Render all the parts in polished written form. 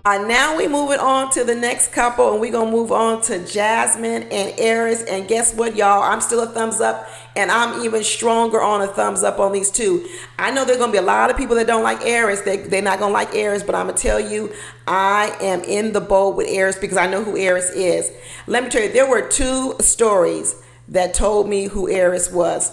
Now we moving on to the next couple, and we're gonna move on to Jasmine and Airris. And guess what, y'all? I'm still a thumbs up, and I'm even stronger on a thumbs up on these two. I know there's gonna be a lot of people that don't like Airris. They're not gonna like Airris, but I'm gonna tell you, I am in the boat with Airris because I know who Airris is. Let me tell you, there were two stories that told me who Airris was.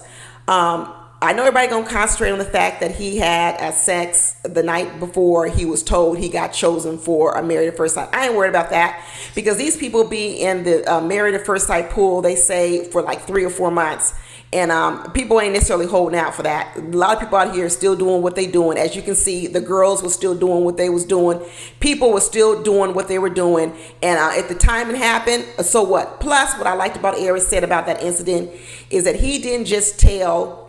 I know everybody gonna concentrate on the fact that he had a sex the night before he was told he got chosen for a Married at First Sight. I ain't worried about that because these people be in the Married at First Sight pool, they say, for like 3 or 4 months. And people ain't necessarily holding out for that. A lot of people out here are still doing what they doing. As you can see, the girls were still doing what they was doing. People were still doing what they were doing. And at the time it happened, so what? Plus, what I liked about Airris said about that incident is that he didn't just tell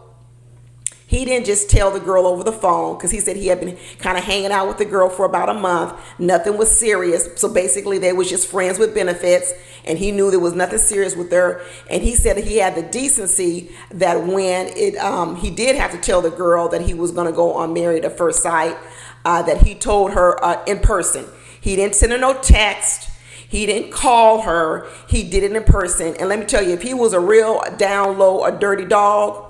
the girl over the phone, because he said he had been kind of hanging out with the girl for about a month. Nothing was serious. So basically they was just friends with benefits, and he knew there was nothing serious with her. And he said that he had the decency that when he did have to tell the girl that he was going to go on Married at First Sight, that he told her in person. He didn't send her no text. He didn't call her. He did it in person. And let me tell you, if he was a real down low, a dirty dog,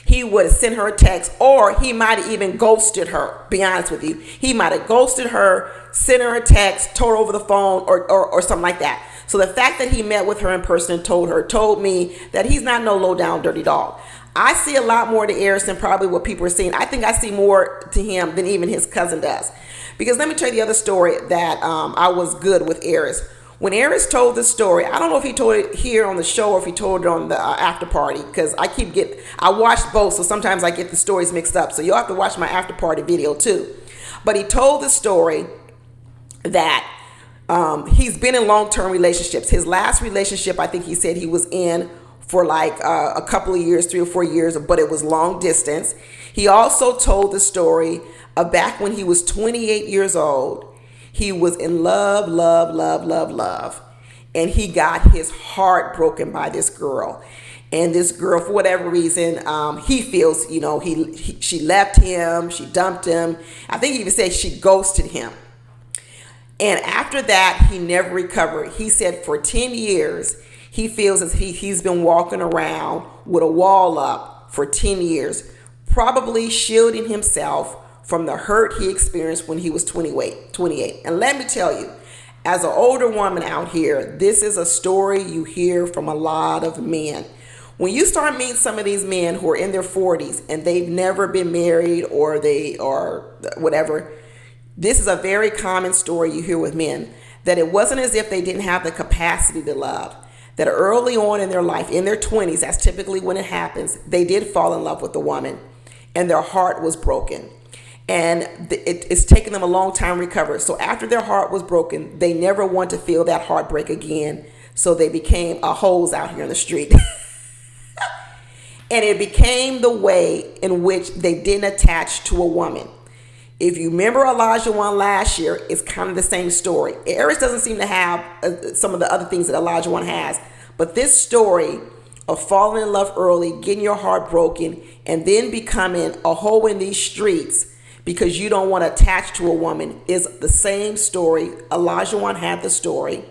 he would have sent her a text, or he might have even ghosted her. Be honest with you. He might have ghosted her, sent her a text, told her over the phone, or something like that. So the fact that he met with her in person and told me that he's not no low down dirty dog. I see a lot more to Airris than probably what people are seeing. I think I see more to him than even his cousin does. Because let me tell you the other story that I was good with Airris. When Airris told this story, I don't know if he told it here on the show or if he told it on the after party, because I watched both, so sometimes I get the stories mixed up. So you'll have to watch my after party video too. But he told the story that he's been in long-term relationships. His last relationship, I think he said he was in for like a couple of years, 3 or 4 years, but it was long distance. He also told the story of back when he was 28 years old. He was in love, and he got his heart broken by this girl. And this girl, for whatever reason, he feels, she left him, she dumped him. I think he even said she ghosted him. And after that, he never recovered. He said for 10 years, he feels as he's been walking around with a wall up for 10 years, probably shielding himself from the hurt he experienced when he was 28. And let me tell you, as an older woman out here, this is a story you hear from a lot of men. When you start meeting some of these men who are in their 40s and they've never been married or they are whatever, this is a very common story you hear with men, that it wasn't as if they didn't have the capacity to love. That early on in their life, in their 20s, that's typically when it happens, they did fall in love with a woman and their heart was broken. And it's taken them a long time to recover. So after their heart was broken, they never want to feel that heartbreak again. So they became a hoes out here in the street. And it became the way in which they didn't attach to a woman. If you remember Elijah One last year, it's kind of the same story. Airris doesn't seem to have some of the other things that Elijah One has. But this story of falling in love early, getting your heart broken, and then becoming a hoe in these streets because you don't want to attach to a woman is the same story. Elijah One had the story.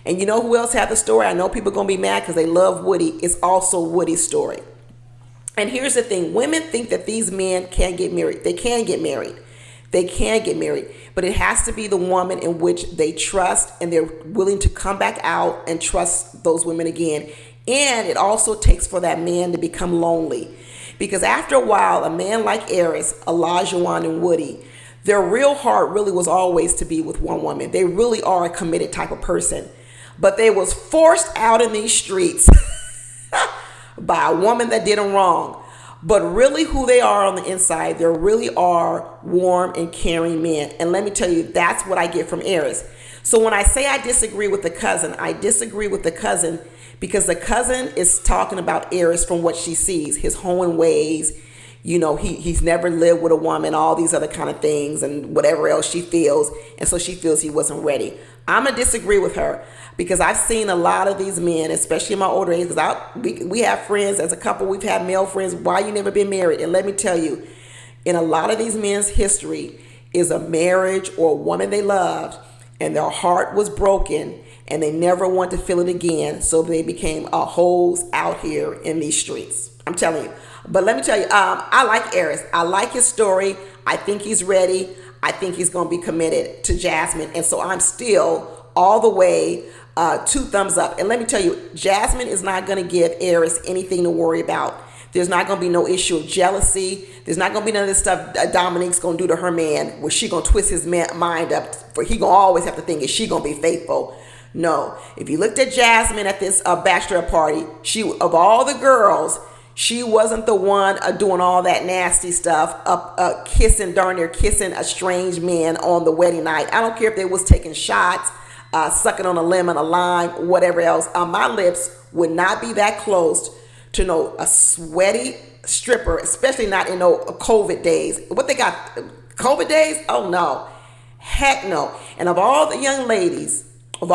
And you know who else had the story? I know people are going to be mad because they love Woody. It's also Woody's story. And here's the thing. Women think that these men can't get married. They can get married. They can get married. But it has to be the woman in which they trust and they're willing to come back out and trust those women again. And it also takes for that man to become lonely. Because after a while, a man like Airris, Elijah One, and Woody, their real heart really was always to be with one woman. They really are a committed type of person. But they was forced out in these streets by a woman that did them wrong. But really who they are on the inside, they really are warm and caring men. And let me tell you, that's what I get from Airris. So when I say I disagree with the cousin, I disagree with the cousin because the cousin is talking about Airris from what she sees, his hoeing ways. He's never lived with a woman, all these other kind of things and whatever else she feels. And so she feels he wasn't ready. I'm going to disagree with her because I've seen a lot of these men, especially in my older age, because we have friends as a couple, we've had male friends, why you never been married? And let me tell you, in a lot of these men's history, is a marriage or a woman they loved and their heart was broken and they never want to feel it again, so they became hoes out here in these streets. I'm telling you. But let me tell you, I like Airris. I like his story. I think he's ready. I think he's going to be committed to Jasmine. And so I'm still all the way 2 thumbs up. And let me tell you, Jasmine is not going to give Airris anything to worry about. There's not going to be no issue of jealousy. There's not going to be none of this stuff Dominique's going to do to her man where she going to twist his mind up. For he going to always have to think, is she going to be faithful? No. If you looked at Jasmine at this bachelorette party, she, of all the girls, she wasn't the one doing all that nasty stuff, darn near kissing a strange man on the wedding night. I don't care if they was taking shots, sucking on a lemon, a lime, whatever else. My lips would not be that close to a sweaty stripper, especially not in COVID days. What they got, COVID days? Oh no, heck no. And of all the young ladies, it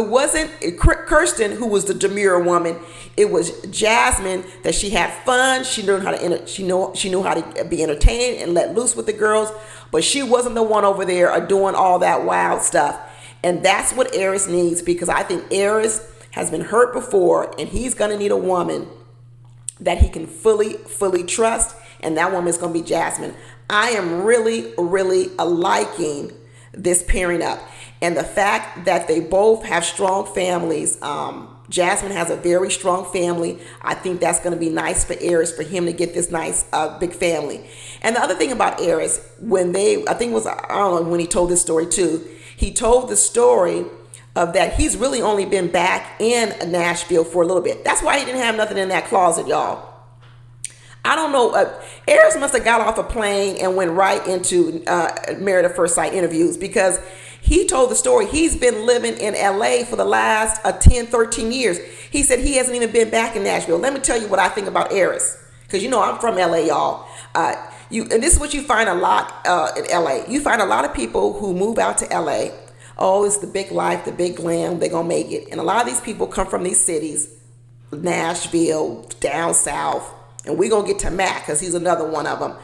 wasn't Kirsten who was the demure woman. It was Jasmine that she had fun. She knew how to be entertained and let loose with the girls, but she wasn't the one over there doing all that wild stuff. And that's what Airris needs, because I think Airris has been hurt before, and he's gonna need a woman that he can fully trust, and that woman is gonna be Jasmine. I am really liking this pairing up. And the fact that they both have strong families, Jasmine has a very strong family. I think that's going to be nice for Airris, for him to get this nice big family. And the other thing about Airris, when he told this story too, he told the story of that he's really only been back in Nashville for a little bit. That's why he didn't have nothing in that closet, y'all. I don't know. Airris must have got off a plane and went right into Married at First Sight interviews, because he told the story. He's been living in LA for the last 10, 13 years. He said he hasn't even been back in Nashville. Let me tell you what I think about Airris, because I'm from LA, y'all. And this is what you find a lot in LA. You find a lot of people who move out to LA. Oh, it's the big life, the big glam. They're gonna make it. And a lot of these people come from these cities, Nashville, down south. And we're going to get to Mac, because he's another one of them.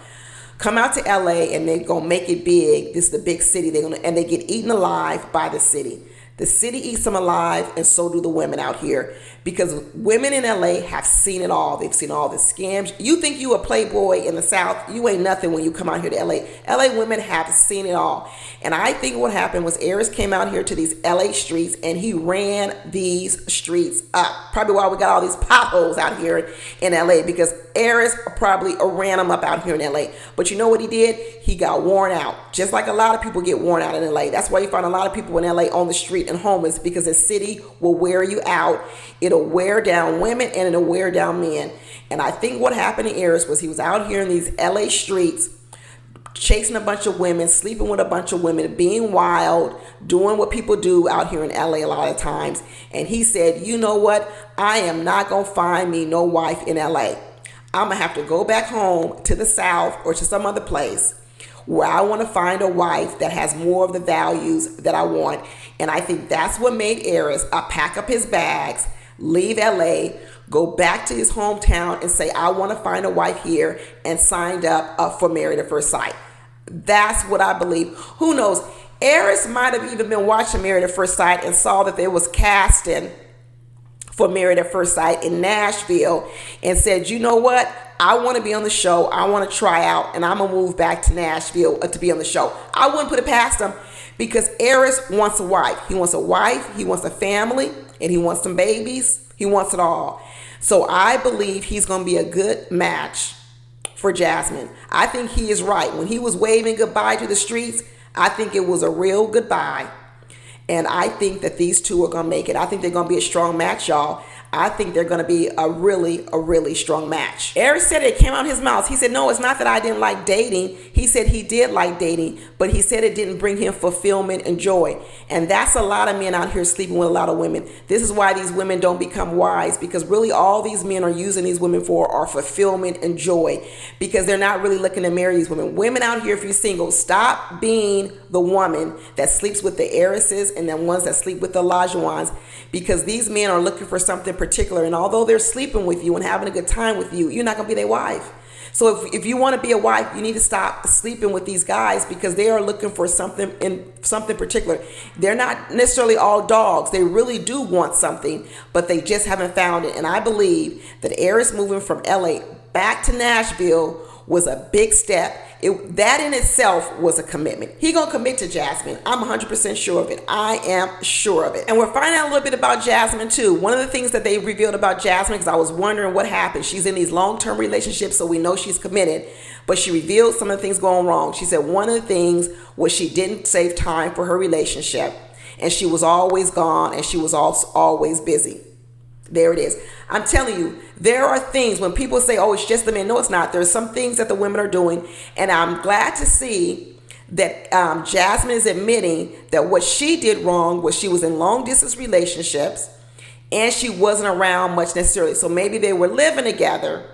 Come out to LA and they're going to make it big. This is the big city. And they get eaten alive by the city. The city eats them alive, and so do the women out here, because women in LA have seen it all. They've seen all the scams. You think you a playboy in the South, you ain't nothing when you come out here to LA. LA women have seen it all. And I think what happened was Airris came out here to these LA streets and he ran these streets up. Probably why we got all these potholes out here in LA, because Airris probably ran them up out here in LA. But you know what he did? He got worn out. Just like a lot of people get worn out in LA. That's why you find a lot of people in LA on the street and homeless, because the city will wear you out. It'll wear down women and it'll wear down men. And I think what happened to Airris was he was out here in these LA streets chasing a bunch of women, sleeping with a bunch of women, being wild, doing what people do out here in LA a lot of times. And he said, you know what? I am not going to find me no wife in LA. I'm going to have to go back home to the South or to some other place where I want to find a wife that has more of the values that I want. And I think that's what made Airris pack up his bags, leave LA, go back to his hometown and say, I want to find a wife here, and signed up for Married at First Sight. That's what I believe. Who knows? Airris might have even been watching Married at First Sight and saw that there was casting for Married at First Sight in Nashville and said, you know what? I want to be on the show. I want to try out, and I'm going to move back to Nashville to be on the show. I wouldn't put it past him, because Airris wants a wife. He wants a wife. He wants a family, and he wants some babies. He wants it all. So I believe he's going to be a good match for Jasmine. I think he is right. When he was waving goodbye to the streets, I think it was a real goodbye. And I think that these two are going to make it. I think they're going to be a strong match, y'all. I think they're going to be a really strong match. Airris said it came out of his mouth. He said, no, it's not that I didn't like dating. He said he did like dating, but he said it didn't bring him fulfillment and joy. And that's a lot of men out here sleeping with a lot of women. This is why these women don't become wives, because really all these men are using these women for are fulfillment and joy, because they're not really looking to marry these women. Women out here, if you're single, stop being the woman that sleeps with the Airrises and the ones that sleep with the Olajuwons, because these men are looking for something particular. And although they're sleeping with you and having a good time with you, you're not going to be their wife. So if you want to be a wife, you need to stop sleeping with these guys because they are looking for something particular. They're not necessarily all dogs. They really do want something, but they just haven't found it. And I believe that Airris moving from LA back to Nashville was a big step. That in itself was a commitment. He gonna commit to Jasmine. I'm 100% sure of it. I am sure of it. And we're finding out a little bit about Jasmine too. One of the things that they revealed about Jasmine, because I was wondering what happened. She's in these long-term relationships, so we know she's committed. But she revealed some of the things going wrong. She said one of the things was she didn't save time for her relationship, and she was always gone, and she was also always busy. There it is. I'm telling you, there are things when people say, oh, it's just the men. No, it's not. There's some things that the women are doing. And I'm glad to see that Jasmine is admitting that what she did wrong was she was in long distance relationships and she wasn't around much necessarily. So maybe they were living together.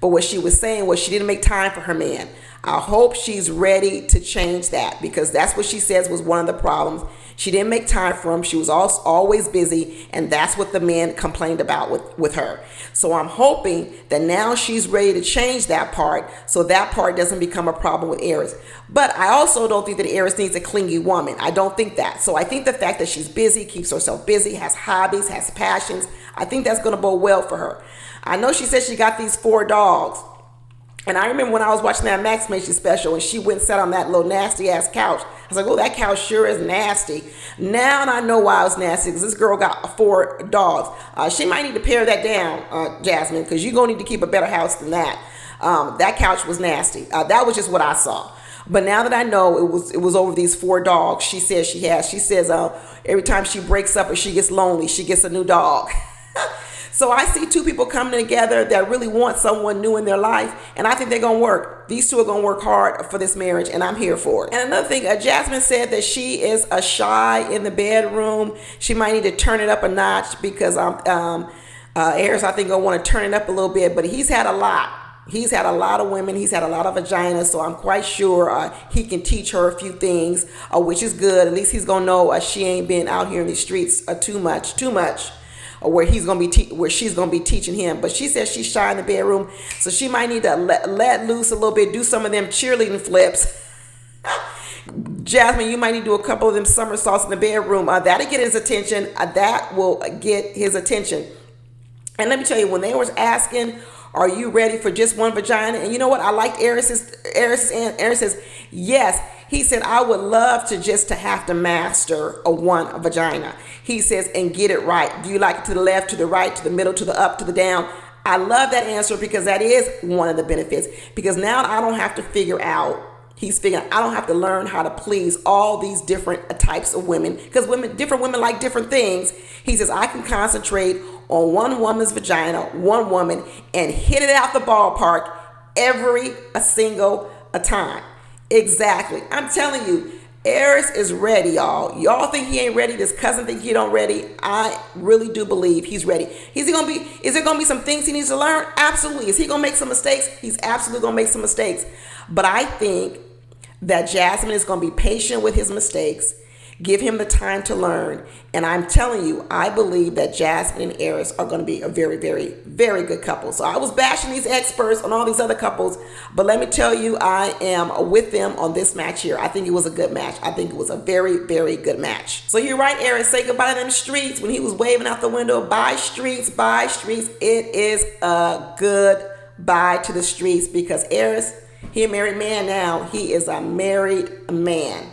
But what she was saying was she didn't make time for her man. I hope she's ready to change that because that's what she says was one of the problems. She didn't make time for him. She was always busy, and that's what the men complained about with her. So I'm hoping that now she's ready to change that part so that part doesn't become a problem with Airris. But I also don't think that Airris needs a clingy woman. I don't think that. So I think the fact that she's busy, keeps herself busy, has hobbies, has passions, I think that's going to bode well for her. I know she said she got these 4 dogs. And I remember when I was watching that MAFS special and she went and sat on that little nasty ass couch. I was like, oh, that couch sure is nasty. Now I know why it was nasty, because this girl got 4 dogs. She might need to pare that down, Jasmine, because you're going to need to keep a better house than that. That couch was nasty. That was just what I saw. But now that I know it was over these 4 dogs she says she has. She says every time she breaks up or she gets lonely, she gets a new dog. So I see 2 people coming together that really want someone new in their life, and I think they're going to work. These 2 are going to work hard for this marriage, and I'm here for it. And another thing, Jasmine said that she is shy in the bedroom. She might need to turn it up a notch because Airris, I think, going to want to turn it up a little bit, but he's had a lot. He's had a lot of women. He's had a lot of vaginas, so I'm quite sure he can teach her a few things, which is good. At least he's going to know she ain't been out here in the streets too much. Or where she's gonna be teaching him. But she says she's shy in the bedroom, so she might need to let loose a little bit, do some of them cheerleading flips. Jasmine, you might need to do a couple of them somersaults in the bedroom. That'll get his attention. That will get his attention. And let me tell you, when they was asking, are you ready for just one vagina? And you know what? I liked Airris' and Airris says, yes. He said, I would love to have to master a vagina. He says, and get it right. Do you like it to the left, to the right, to the middle, to the up, to the down? I love that answer because that is one of the benefits. Because now I don't have to figure out, he's figuring, I don't have to learn how to please all these different types of women. Because different women like different things. He says, I can concentrate on one woman's vagina, one woman, and hit it out the ballpark every single time. Exactly. I'm telling you, Airris is ready, y'all. Y'all think he ain't ready? This cousin think he don't ready? I really do believe he's ready. Is there gonna be some things he needs to learn? Absolutely. Is he gonna make some mistakes? He's absolutely gonna make some mistakes. But I think that Jasmine is gonna be patient with his mistakes, give him the time to learn. And I'm telling you, I believe that Jasmine and Airris are going to be a very, very, very good couple. So I was bashing these experts on all these other couples, but let me tell you, I am with them on this match here. I think it was a good match. I think it was a very, very good match. So you're right, Airris. Say goodbye to them streets. When he was waving out the window, bye streets, bye streets. It is a goodbye to the streets because Airris, he a married man now. He is a married man.